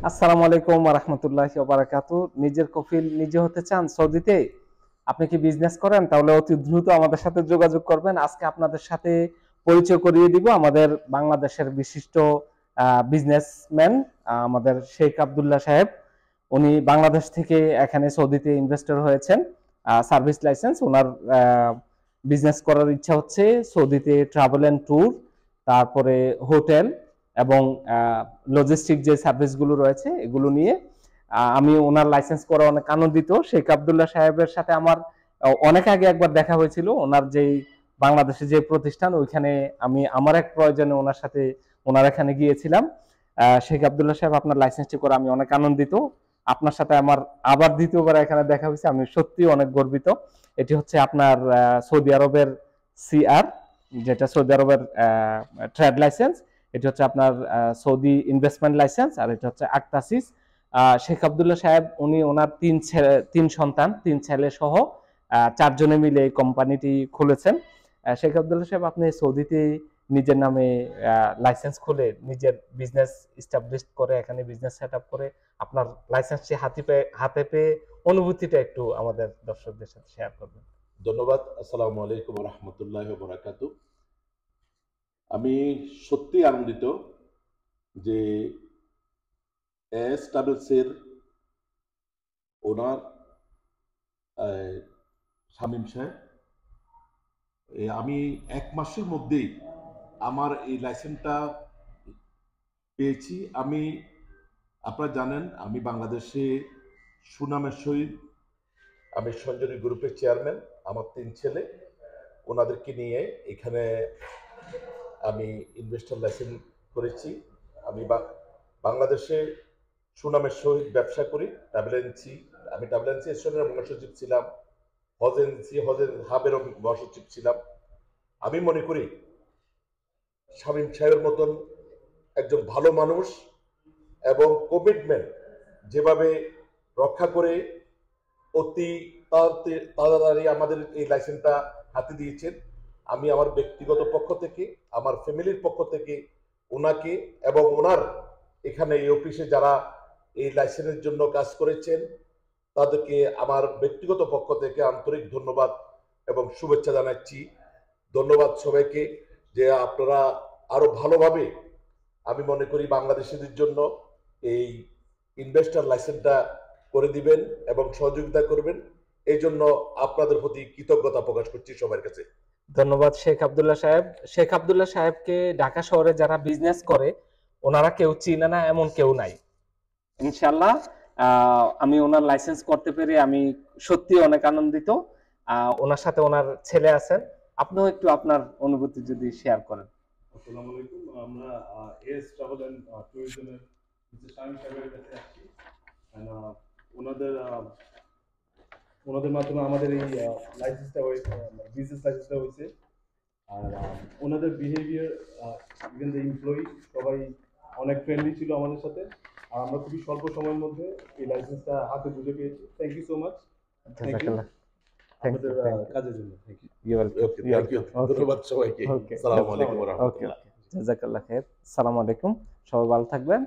আসসালামু আলাইকুম ওয়া রাহমাতুল্লাহি ওয়া বারাকাতুহু। নিজের কফিল নিজে হতে চান সৌদিতে? আপনি কি বিজনেস করেন? তাহলে অতি দ্রুত আমাদের সাথে যোগাযোগ করবেন। আজকে আপনাদের সাথে পরিচয় করিয়ে দিব আমাদের বাংলাদেশের বিশিষ্ট বিজনেসম্যান, আমাদের শেখ আব্দুল্লাহ সাহেব। উনি বাংলাদেশ থেকে এখানে সৌদিতে ইনভেস্টর হয়েছেন। সার্ভিস লাইসেন্স ওনার। বিজনেস করার ইচ্ছা হচ্ছে সৌদিতে ট্রাভেল এন্ড ট্যুর, তারপরে হোটেল এবং লজিস্টিক যে সার্ভিসগুলো রয়েছে এগুলো নিয়ে। আমি ওনার লাইসেন্স করা অনেক আনন্দিত। শেখ আব্দুল্লাহ সাহেবের সাথে আমার অনেক আগে একবার দেখা হয়েছিল। ওনার যেই বাংলাদেশে যে প্রতিষ্ঠান ওইখানে আমি আমার এক প্রয়োজনে ওনার সাথে ওনার এখানে গিয়েছিলাম। শেখ আব্দুল্লাহ সাহেব, আপনার লাইসেন্সটি করে আমি অনেক আনন্দিত। আপনার সাথে আমার আবার দ্বিতীয়বার এখানে দেখা হয়েছে, আমি সত্যি অনেক গর্বিত। এটি হচ্ছে আপনার সৌদি আরবের সিআর, যেটা সৌদি আরবের ট্রেড লাইসেন্স। এটা হচ্ছে আপনার সৌদি ইনভেস্টমেন্ট লাইসেন্স, আর এটা হচ্ছে আক্তাসিস। শেখ আব্দুল্লাহ সাহেব উনি ওনার তিন সন্তান, তিন ছেলে সহ চারজনে মিলে এই কোম্পানিটি খুলেছেন। শেখ আব্দুল্লাহ সাহেব, আপনি সৌদিতে নিজের নামে লাইসেন্স খুলে নিজের বিজনেস ইস্টাবলিশ করে এখানে বিজনেস সেট আপ করে আপনার লাইসেন্সটি হাতে পেয়ে অনুভূতিটা একটু আমাদের দর্শকদের সাথে শেয়ার করবেন। ধন্যবাদ। আসসালামু আলাইকুম রহমতুল্লাহ বরাকাতু। আমি সত্যি আনন্দিত যে এস ট্রাভেলসের ওনার শামীম সাহেব, আমি 1 মাসের মধ্যেই আমার এই লাইসেন্সটা পেয়েছি। আপনারা জানেন আমি বাংলাদেশে সুনামের সহিত আমি সঞ্জনী গ্রুপের চেয়ারম্যান। আমার 3 ছেলে, ওনাদেরকে নিয়ে এখানে আমি ইনভেস্টর লাইসেন্স করেছি। আমি বাংলাদেশে সুনামের সহিত ব্যবসা করি। আমি ট্রাভেল এজেন্সি স্টেশনের মহাসচিব ছিলাম, হজের হাবেরও মহাসচিব ছিলাম। আমি মনে করি শামীম সাহেবের মতন একজন ভালো মানুষ এবং কমিটমেন্ট যেভাবে রক্ষা করে অতি তাড়াতাড়ি আমাদের এই লাইসেন্সটা হাতে দিয়েছেন, আমি আমার ব্যক্তিগত পক্ষ থেকে, আমার ফ্যামিলির পক্ষ থেকে ওনাকে এবং ওনার এখানে এই অফিসে যারা এই লাইসেন্সের জন্য কাজ করেছেন তাদেরকে আমার ব্যক্তিগত পক্ষ থেকে আন্তরিক ধন্যবাদ এবং শুভেচ্ছা জানাচ্ছি। ধন্যবাদ সবাইকে যে আপনারা আরো ভালোভাবে, আমি মনে করি বাংলাদেশিদের জন্য এই ইনভেস্টর লাইসেন্সটা করে দিবেন এবং সহযোগিতা করবেন। এই জন্য আপনাদের প্রতি কৃতজ্ঞতা প্রকাশ করছি সবার কাছে। ধন্যবাদ শেখ আব্দুল্লাহ সাহেব। শেখ আব্দুল্লাহ সাহেবকে ঢাকা শহরে যারা বিজনেস করে ওনারা কেউ চিনে না এমন কেউ নাই। ইনশাল্লাহ আমি ওনার লাইসেন্স করতে পেরে আমি সত্যি অনেক আনন্দিত। ওনার সাথে ওনার ছেলে আছেন, আপনিও একটু আপনার অনুভূতি যদি শেয়ার করেন। আসসালামু আলাইকুম। আমরা এস ট্রাভেল এন্ড ট্যুরিজমের মিস্টার শামীম সাহেবের কাছে আসছি। ওনাদের ওনাদের মাধ্যমে আমাদের এই লাইসেন্সটা হয়েছে, বিজনেস লাইসেন্সটা হয়েছে। আর ওনাদের বিহেভিয়ার, ইভেন দ্য এমপ্লয়ি সবাই অনেক ফ্রেন্ডলি ছিল আমাদের সাথে। আর আমরা খুবই স্বল্প সময়ের মধ্যে এই লাইসেন্সটা হাতে বুঝে পেয়েছি। Thank you so much. Thank you আমাদের কাজের জন্য। Thank you. Thank you. ধন্যবাদ সবাইকে। আসসালামু আলাইকুম ওয়া রাহমাতুল্লাহ। জাযাকাল্লাহ খাইর। আসসালামু আলাইকুম, সবাই ভালো থাকবেন।